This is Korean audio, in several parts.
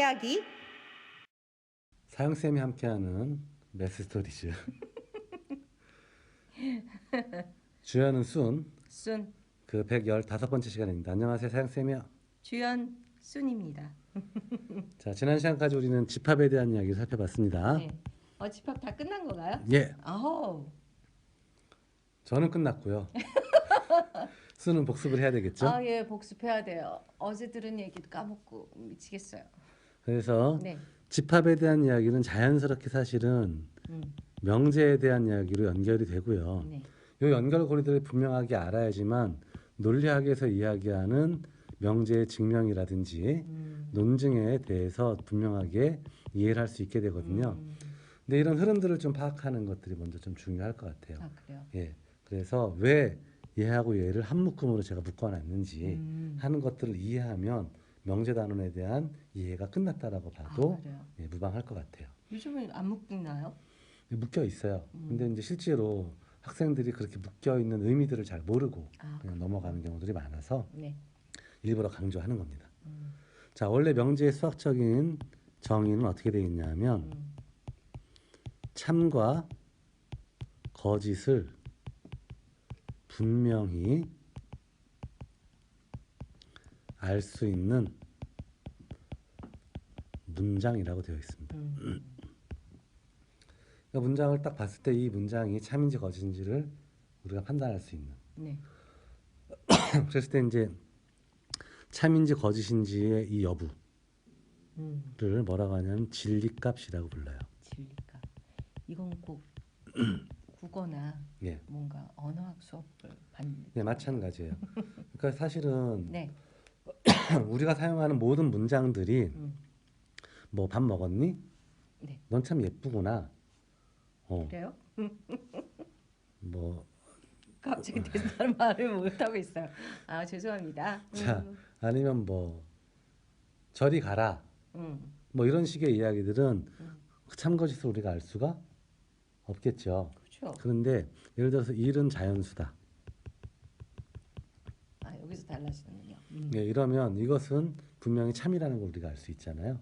이야기. 사형쌤이 함께하는 매스스토리즈. 주연은 순, 그 115번째 시간입니다. 안녕하세요, 사형쌤이요. 주연 순입니다. 자, 지난 시간까지 우리는 집합에 대한 이야기를 살펴봤습니다. 네. 집합 다 끝난 건가요? 예, 아우. 저는 끝났고요. 순은 복습을 해야 되겠죠? 예, 복습해야 돼요. 어제 들은 얘기도 까먹고 미치겠어요. 그래서 네. 집합에 대한 이야기는 자연스럽게 사실은 명제에 대한 이야기로 연결이 되고요. 네. 이 연결고리들을 분명하게 알아야지만 논리학에서 이야기하는 명제의 증명이라든지 논증에 대해서 분명하게 이해를 할 수 있게 되거든요. 근데 이런 흐름들을 좀 파악하는 것들이 먼저 좀 중요할 것 같아요. 아, 그래요? 예. 그래서 왜 얘하고 얘를 한 묶음으로 제가 묶어놨는지 하는 것들을 이해하면 명제 단원에 대한 이해가 끝났다라고 봐도 그래요? 예, 무방할 것 같아요. 요즘은 안 묶나요? 묶여 있어요. 근데 이제 실제로 학생들이 그렇게 묶여 있는 의미들을 잘 모르고 그냥 넘어가는 경우들이 많아서 네. 일부러 강조하는 겁니다. 자, 원래 명제의 수학적인 정의는 어떻게 되어 있냐면 참과 거짓을 분명히 알 수 있는 문장이라고 되어 있습니다. 그러니까 문장을 딱 봤을 때 이 문장이 참인지 거짓인지를 우리가 판단할 수 있는. 네. 그랬을 때 이제 참인지 거짓인지의 이 여부를 뭐라고 하냐면 진리값이라고 불러요. 진리값. 이건 꼭 국어나 예. 뭔가 언어학 수업을 받는. 네, 마찬가지예요. 그러니까 사실은 네. 우리가 사용하는 모든 문장들이 뭐 밥 먹었니? 네. 넌 참 예쁘구나. 그래요? 뭐 갑자기 된다는 말을 못 하고 있어요. 죄송합니다. 자, 아니면 뭐 저리 가라. 뭐 이런 식의 이야기들은 참거짓을 우리가 알 수가 없겠죠. 그렇죠. 그런데 예를 들어서 일은 자연수다. 여기서 달라지는군요. 예, 이러면 이것은 분명히 참이라는 걸 우리가 알 수 있잖아요.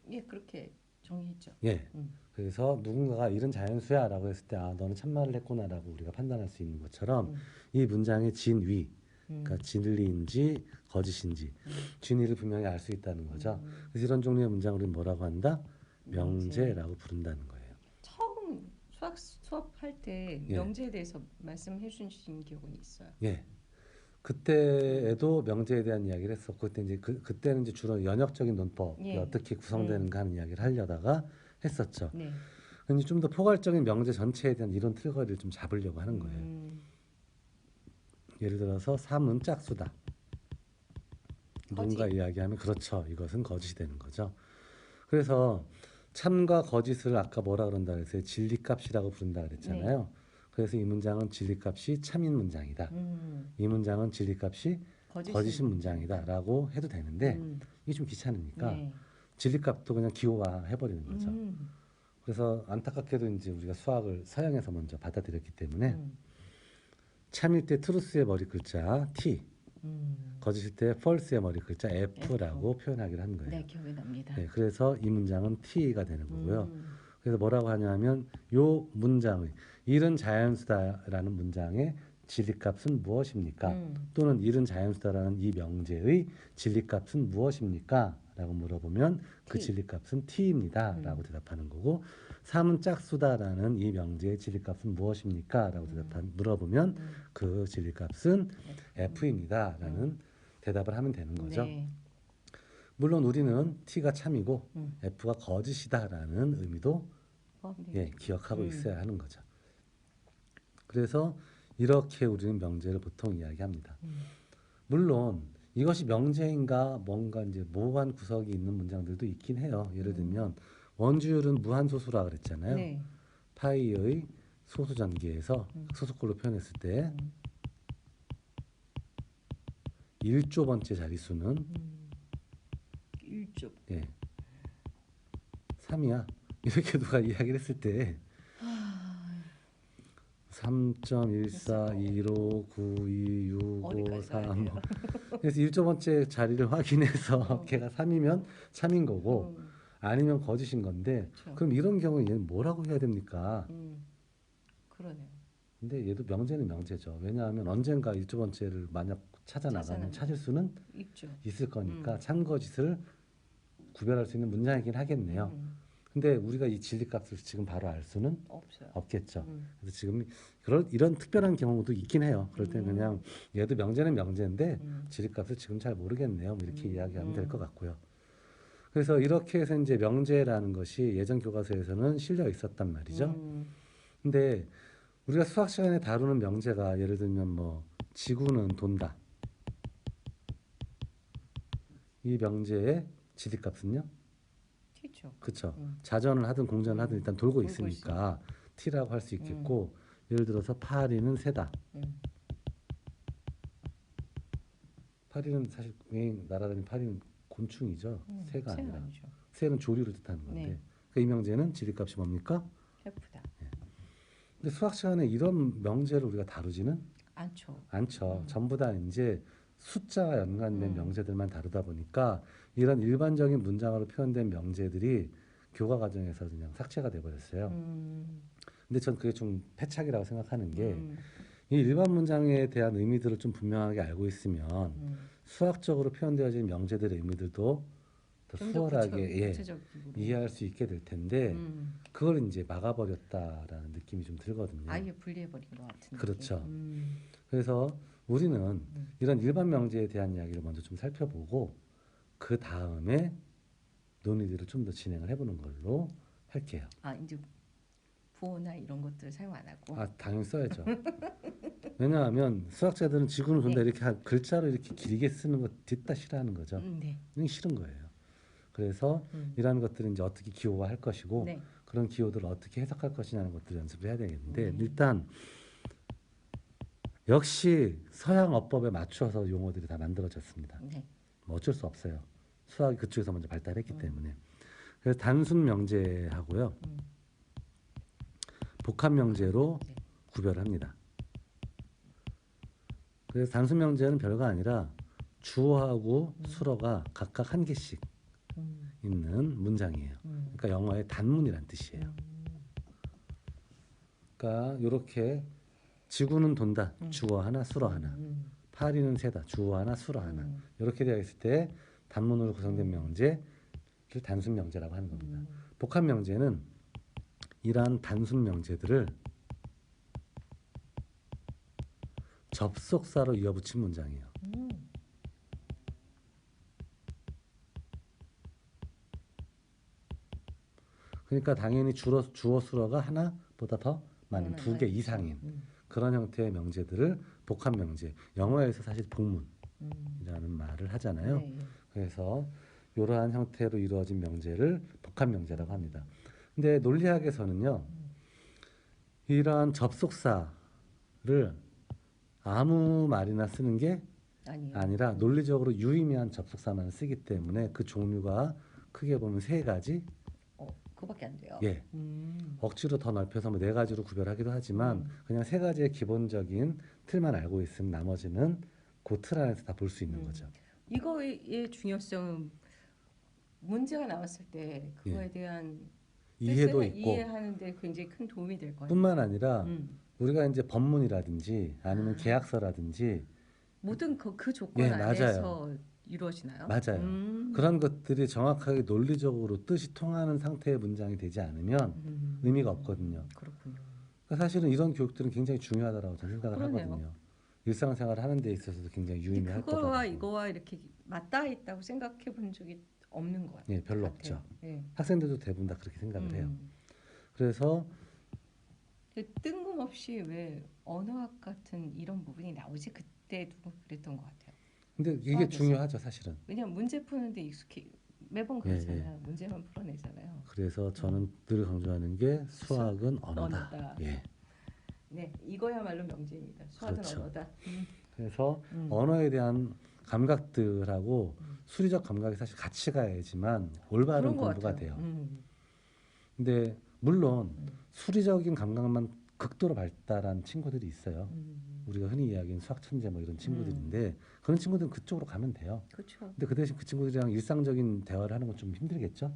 예, 그렇게 정의했죠. 예. 그래서 누군가가 일은 자연수야라고 했을 때 너는 참말을 했구나라고 우리가 판단할 수 있는 것처럼 이 문장의 진위, 그러니까 진리인지 거짓인지 진위를 분명히 알 수 있다는 거죠. 그래서 이런 종류의 문장을 우리는 뭐라고 한다? 명제라고 부른다는 거예요. 처음 수업할 때 예. 명제에 대해서 말씀해 주신 기억은 있어요. 예. 그때에도 명제에 대한 이야기를 했었고 그때 이제 그때는 이제 주로 연역적인 논법이 예. 어떻게 구성되는가 하는 이야기를 하려다가 했었죠. 네. 근데 좀 더 포괄적인 명제 전체에 대한 이론 틀거리를 좀 잡으려고 하는 거예요. 예를 들어서 3은 짝수다. 누군가 이야기하면 그렇죠. 이것은 거짓이 되는 거죠. 그래서 참과 거짓을 아까 뭐라 그런다 그랬어요? 진리값이라고 부른다 그랬잖아요. 그래서 이 문장은 진리값이 참인 문장이다. 이 문장은 진리값이 거짓인 문장이다라고 해도 되는데 이게 좀 귀찮으니까 네. 진리값도 그냥 기호화 해버리는 거죠. 그래서 안타깝게도 이제 우리가 수학을 서양에서 먼저 받아들였기 때문에 참일 때 truth의 머리 글자 T, 거짓일 때 false의 머리 글자 F라고 표현하기를 한 거예요. 네, 기억이 납니다. 네, 그래서 이 문장은 T가 되는 거고요. 그래서 뭐라고 하냐면 요 문장의 일은 자연수다라는 문장의 진리값은 무엇입니까? 또는 일은 자연수다라는 이 명제의 진리값은 무엇입니까? 라고 물어보면 그 진리값은 T입니다. 라고 대답하는 거고 3은 짝수다라는 이 명제의 진리값은 무엇입니까? 라고 물어보면 그 진리값은 F입니다. 라는 대답을 하면 되는 거죠. 네. 물론 우리는 T가 참이고 F가 거짓이다라는 의미도 예, 기억하고 있어야 하는 거죠. 그래서 이렇게 우리는 명제를 보통 이야기합니다. 물론 이것이 명제인가 뭔가 이제 모호한 구석이 있는 문장들도 있긴 해요. 예를 들면 원주율은 무한소수라 그랬잖아요. 네. 파이의 소수 전개에서 소수꼴로 표현했을 때 1조 번째 자릿수는 1조. 예, 3이야. 이렇게 누가 이야기를 했을 때 3.14259265 3 그래서 1조번째 자리를 확인해서 걔가 3이면 참인 거고 아니면 거짓인 건데 그렇죠. 그럼 이런 경우에 얘는 뭐라고 해야 됩니까? 그러네요. 근데 얘도 명제는 명제죠. 왜냐하면 언젠가 1조번째를 만약 찾아 나가면 찾아나면 찾을 수는 있죠. 있을 거니까 참거짓을 구별할 수 있는 문장이긴 하겠네요. 음, 근데 우리가 이 진리값을 지금 바로 알 수는 없어요. 없겠죠. 음, 그래서 지금 이런 특별한 경우도 있긴 해요. 그럴 때는 그냥 얘도 명제는 명제인데 진리값을 지금 잘 모르겠네요. 뭐 이렇게 이야기하면 될 것 같고요. 그래서 이렇게 해서 이제 명제라는 것이 예전 교과서에서는 실려 있었단 말이죠. 근데 우리가 수학 시간에 다루는 명제가 예를 들면 뭐 지구는 돈다. 이 명제의 지리값은요? 튀죠. 그쵸. 자전을 하든 공전을 하든 일단 돌고 돌고 있으니까 t라고 할 수 있겠고 예를 들어서 파리는 새다. 파리는 사실 왜 날아다니는 파리는 곤충이죠. 새가 새는 아니라. 아니죠. 새는 조류를 뜻하는 건데. 네. 그러니까 이 명제는 지리값이 뭡니까? 해프다. 근데 수학 시간에 이런 명제를 우리가 다루지는 않죠. 않죠. 전부 다 이제 숫자와 연관된 명제들만 다루다 보니까 이런 일반적인 문장으로 표현된 명제들이 교과 과정에서 그냥 삭제가 돼 버렸어요. 근데 전 그게 좀 패착이라고 생각하는 게 이 일반 문장에 대한 의미들을 좀 분명하게 알고 있으면 수학적으로 표현되어진 명제들의 의미들도 더 좀 더 수월하게 구체적으로. 이해할 수 있게 될 텐데 그걸 이제 막아버렸다라는 느낌이 좀 들거든요. 아예 분리해버린 것 같은 그렇죠. 느낌. 그래서 우리는 이런 일반 명제에 대한 이야기를 먼저 좀 살펴보고 그 다음에 논의들을 좀 더 진행을 해보는 걸로 할게요. 아 이제 부호나 이런 것들 사용 안 하고. 아 당연히 써야죠. 왜냐하면 수학자들은 지구는 돈다 네. 이렇게 글자로 이렇게 길게 쓰는 거 듣다 싫어하는 거죠. 네. 그냥 싫은 거예요. 그래서 이러한 것들은 이제 어떻게 기호화할 것이고 네. 그런 기호들을 어떻게 해석할 것이냐는 것들을 연습을 해야 되겠는데 일단 역시 서양 어법에 맞춰서 용어들이 다 만들어졌습니다. 네. 뭐 어쩔 수 없어요. 수학이 그쪽에서 먼저 발달했기 때문에. 그래서 단순 명제하고요. 복합 명제로 네. 구별합니다. 그래서 단순 명제는 별거 아니라 주어하고 수어가 각각 한 개씩 있는 문장이에요. 그러니까 영어의 단문이란 뜻이에요. 그러니까 이렇게 지구는 돈다. 주어 하나, 수어 하나. 파리는 새다. 주어 하나, 수어 하나. 이렇게 되어 있을 때 단문으로 구성된 명제를 단순 명제라고 하는 겁니다. 복합 명제는 이러한 단순 명제들을 접속사로 이어붙인 문장이에요. 그러니까 당연히 주어 수어가 하나보다 더 많은 두 개 이상인 그런 형태의 명제들을 복합 명제. 영어에서 사실 복문이라는 말을 하잖아요. 네. 그래서 이러한 형태로 이루어진 명제를 복합 명제라고 합니다. 근데 논리학에서는요. 이러한 접속사를 아무 말이나 쓰는 게 아니요. 아니라 논리적으로 유의미한 접속사만 쓰기 때문에 그 종류가 크게 보면 세 가지. 그거밖에 안 돼요. 예. 억지로 더 넓혀서 뭐 네 가지로 구별하기도 하지만 그냥 세 가지의 기본적인 틀만 알고 있으면 나머지는 그 틀 안에서 다 볼 수 있는 거죠. 이거의 중요성은 문제가 나왔을 때 그거에 대한 이해도 뜻을 있고 이해하는데 굉장히 큰 도움이 될 거예요. 뿐만 아니라 우리가 이제 법문이라든지 아니면 계약서라든지 모든 그 조건 예, 안에서 이루어지나요? 맞아요. 그런 것들이 정확하게 논리적으로 뜻이 통하는 상태의 문장이 되지 않으면 의미가 없거든요. 그렇군요. 그러니까 사실은 이런 교육들은 굉장히 중요하다고 저는 생각을 그러네요. 하거든요. 일상생활을 하는 데 있어서도 굉장히 유의미할 것 그거와 같고. 이거와 이렇게 맞닿아 있다고 생각해 본 적이 없는 것 같아요. 예, 별로 없죠. 예. 학생들도 대부분 다 그렇게 생각을 해요. 그래서 뜬금없이 왜 언어학 같은 이런 부분이 나오지? 그때도 그랬던 것 같아요. 근데 이게 수학에서. 중요하죠, 사실은. 왜냐면 문제 푸는데 매번 그러잖아요. 문제만 풀어내잖아요. 그래서 저는 늘 강조하는 게 수학은 언어다. 예. 네, 이거야말로 명제입니다. 수학은 그렇죠. 언어다. 그래서 언어에 대한 감각들하고 수리적 감각이 사실 같이 가야지만 올바른 그런 것 공부가 같아요. 돼요. 근데 물론 수리적인 감각만 극도로 발달한 친구들이 있어요. 우리가 흔히 이야기하는 수학 천재 뭐 이런 친구들인데 그런 친구들은 그쪽으로 가면 돼요. 그렇죠. 근데 그 대신 그 친구들이랑 일상적인 대화를 하는 건 좀 힘들겠죠.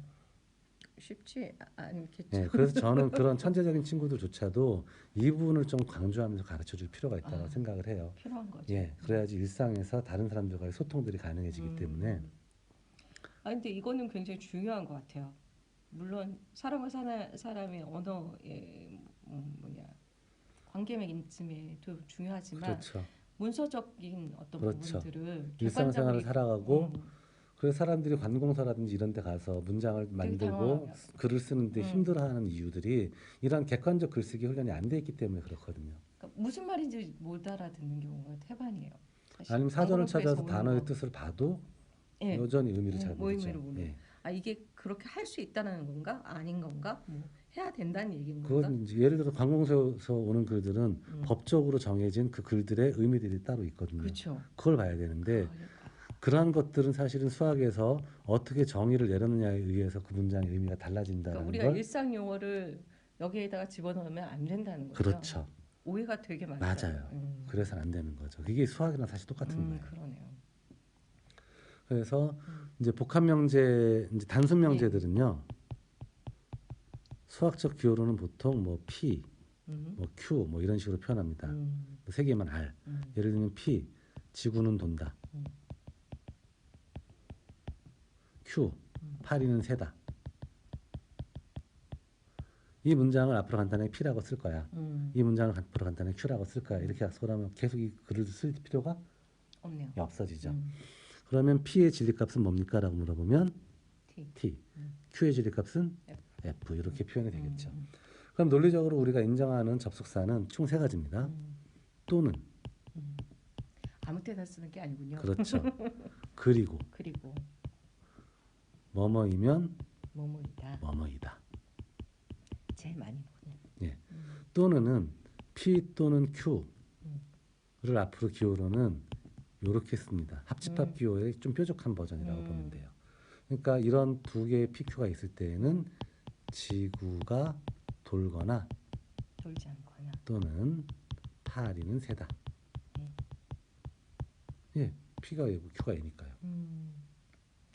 쉽지 않겠죠. 예, 그래서 저는 그런 천재적인 친구들조차도 이 부분을 좀 강조하면서 가르쳐 줄 필요가 있다고 생각을 해요. 필요한 거죠. 예, 그래야지 일상에서 다른 사람들과의 소통들이 가능해지기 때문에. 근데 이거는 굉장히 중요한 것 같아요. 물론 사람과 사람의 언어의 뭐냐 관계 맺음에도 중요하지만 그렇죠. 문서적인 어떤 그렇죠. 부분들을 일상생활을 객관적으로 살아가고 그래서 사람들이 관공서라든지 이런 데 가서 문장을 만들고 당황하게 글을 쓰는데 힘들어하는 이유들이 이런 객관적 글쓰기 훈련이 안 돼 있기 때문에 그렇거든요. 그러니까 무슨 말인지 못 알아듣는 경우가 태반이에요. 사실. 아니면 사전을 언어로서에서 찾아서 오는 단어의 거. 뜻을 봐도 예. 여전히 의미를 잘 모르죠. 의미를 모르는. 예. 이게 그렇게 할 수 있다는 건가? 아닌 건가? 뭐 해야 된다는 얘기인 건가? 그건 이제 예를 들어 관공서에서 오는 글들은 법적으로 정해진 그 글들의 의미들이 따로 있거든요. 그렇죠. 그걸 봐야 되는데 그러한 것들은 사실은 수학에서 어떻게 정의를 내렸느냐에 의해서 그 문장의 의미가 달라진다는 그러니까 우리가 걸. 일상 용어를 여기에다가 집어넣으면 안 된다는 거죠. 그렇죠. 오해가 되게 많아요. 맞아요. 그래서는 안 되는 거죠. 이게 수학이랑 사실 똑같은 거예요. 그러네요. 그래서 이제 복합 명제, 이제 단순 명제들은요. 수학적 기호로는 보통 뭐 P, 뭐 Q 뭐 이런 식으로 표현합니다. 세 개만 R. 예를 들면 P, 지구는 돈다. Q, 파리는 새다. 이 문장을 앞으로 간단하게 P라고 쓸 거야. 이 문장을 앞으로 간단하게 Q라고 쓸 거야. 이렇게 약속을 하면 계속 이 글을 쓸 필요가 없네요. 없어지죠. 그러면 P의 진리값은 뭡니까? 라고 물어보면 T. Q의 진리값은 F. 이렇게 표현이 되겠죠. 그럼 논리적으로 우리가 인정하는 접속사는 총 세 가지입니다. 또는 아무 때나 쓰는 게 아니군요. 그렇죠. 그리고 뭐뭐이면 뭐뭐이다. 뭐뭐이다. 제일 많이 보는. 예. 또는은 P 또는 Q를 앞으로 기호로는 이렇게 씁니다. 합집합 기호의 좀 뾰족한 버전이라고 보면 돼요. 그러니까 이런 두 개의 PQ가 있을 때에는 지구가 돌거나 돌지 않거나 또는 파리는 새다. 예, P가 A고 Q가 A니까요.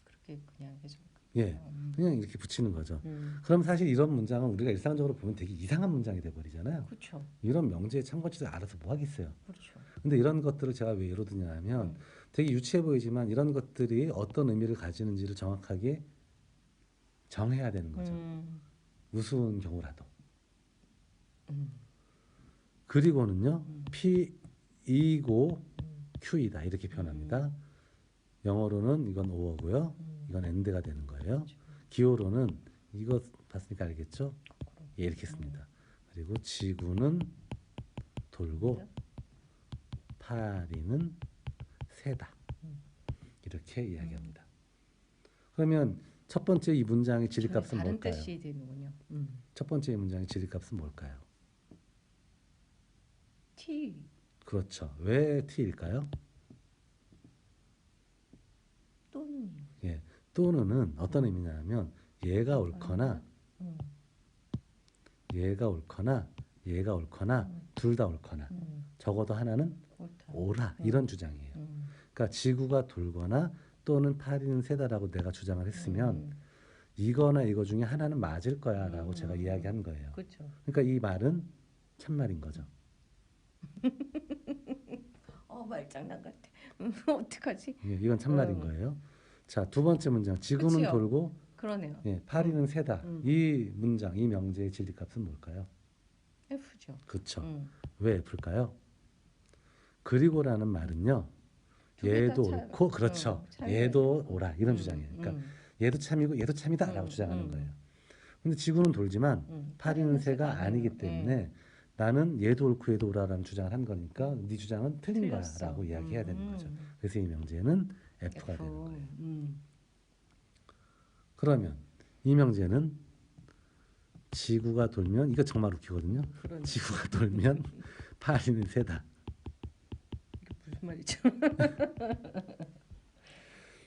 그렇게 그냥 해서 예, 그냥 이렇게 붙이는 거죠. 그럼 사실 이런 문장은 우리가 일상적으로 보면 되게 이상한 문장이 돼버리잖아요. 그렇죠. 이런 명제의 참고치들 알아서 뭐 하겠어요. 그렇죠. 근데 이런 것들을 제가 왜 예로 드냐면 되게 유치해 보이지만 이런 것들이 어떤 의미를 가지는지를 정확하게 정해야 되는 거죠. 우스운 경우라도. 그리고는요, P이고 Q이다 이렇게 표현합니다. 영어로는 이건 오어고요. 이건 and가 되는 거예요. 기호로는 이거 봤으니까 알겠죠? 예, 이렇게 씁니다. 그리고 지구는 돌고 파리는 새다. 이렇게 이야기합니다. 그러면 첫 번째 이 문장의 진리값은 다른 뭘까요? 뜻이 되는군요. 첫 번째 이 문장의 진리값은 뭘까요? T. 그렇죠. 왜 T일까요? 또는 예, 또는은 어떤 의미냐면 얘가 옳거나 얘가 옳거나 얘가 옳거나 둘 다 옳거나 적어도 하나는 옳아 이런 주장이에요. 그러니까 지구가 돌거나 또는 파리는 새다라고 내가 주장을 했으면 이거나 이거 중에 하나는 맞을 거야라고 제가 이야기한 거예요. 그렇죠. 그러니까 이 말은 참말인 거죠. 말장난 같아. 어떡하지? 예, 이건 참말인 거예요. 자, 두 번째 문장 지구는 그치요? 돌고 그러네요. 예, 파리는 새다. 이 문장, 이 명제의 진리값은 뭘까요? F죠. 그렇죠. 왜 F일까요? 그리고라는 말은요. 얘도 옳고 그렇죠. 얘도 옳아 이런 주장이에요. 그러니까 얘도 참이고 얘도 참이다라고 주장하는 거예요. 근데 지구는 돌지만 파리는 새가 아니기 때문에 나는 얘도 옳고 얘도 옳아라는 주장을 한 거니까 네 주장은 틀린 거야라고 이야기해야 되는 거죠. 그래서 이 명제는 F가 되는 거예요. 그러면 이 명제는 지구가 돌면 이거 정말 웃기거든요. 그러네. 지구가 돌면 파리는 새다. 이게 무슨 말이죠?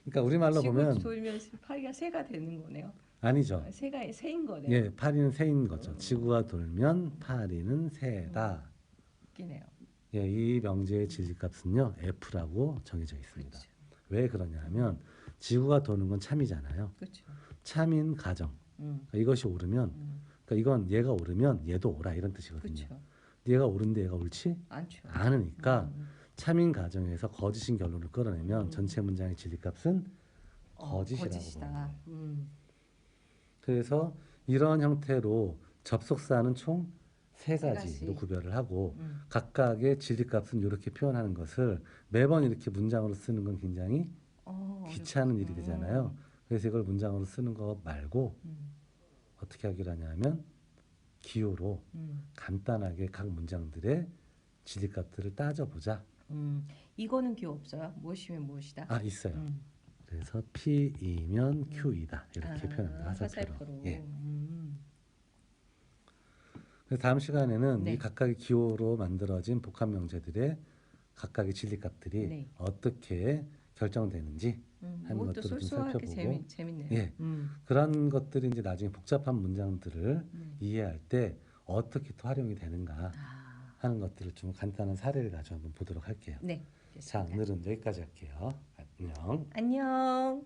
그러니까 우리말로 보면 돌면 파리가 새가 되는 거네요. 아니죠. 새가 새인 거네요. 예, 파리는 새인 거죠. 지구가 돌면 파리는 새다. 웃기네요. 예, 이 명제의 진리값은요 F라고 정해져 있습니다. 그렇죠. 왜 그러냐면 지구가 도는 건 참이잖아요. 그렇죠. 참인 가정. 그러니까 이것이 옳으면 그러니까 이건 얘가 옳으면 얘도 옳아 이런 뜻이거든요. 그렇죠. 얘가 옳은데 얘가 옳지 않죠. 않으니까 참인 가정에서 거짓인 결론을 끌어내면 전체 문장의 진리값은 거짓이라고 거짓이다. 보는 거예요. 그래서 이런 형태로 접속사는 총 세 세 가지로 가지. 구별을 하고 음. 각각의 진리값은 이렇게 표현하는 것을 매번 이렇게 문장으로 쓰는 건 굉장히 귀찮은 일이 되잖아요. 그래서 이걸 문장으로 쓰는 거 말고 어떻게 하기로 하냐면 기호로 간단하게 각 문장들의 진리값들을 따져보자. 이거는 기호 없어요. 무엇이면 무엇이다. 아 있어요. 그래서 P이면 Q이다 이렇게 아, 표현합니다. 화살표로. 화살표로. 예. 그래서 다음 시간에는 네. 이 각각의 기호로 만들어진 복합 명제들의 각각의 진리값들이 네. 어떻게 결정되는지 하는 이것도 것들을 좀 쏠쏠하게 살펴보고 재밌네요. 예. 그런 것들이 이제 나중에 복잡한 문장들을 이해할 때 어떻게 또 활용이 되는가 하는 것들을 좀 간단한 사례를 가지고 한번 보도록 할게요. 네. 자, 됐습니다. 오늘은 여기까지 할게요. 안녕. 안녕.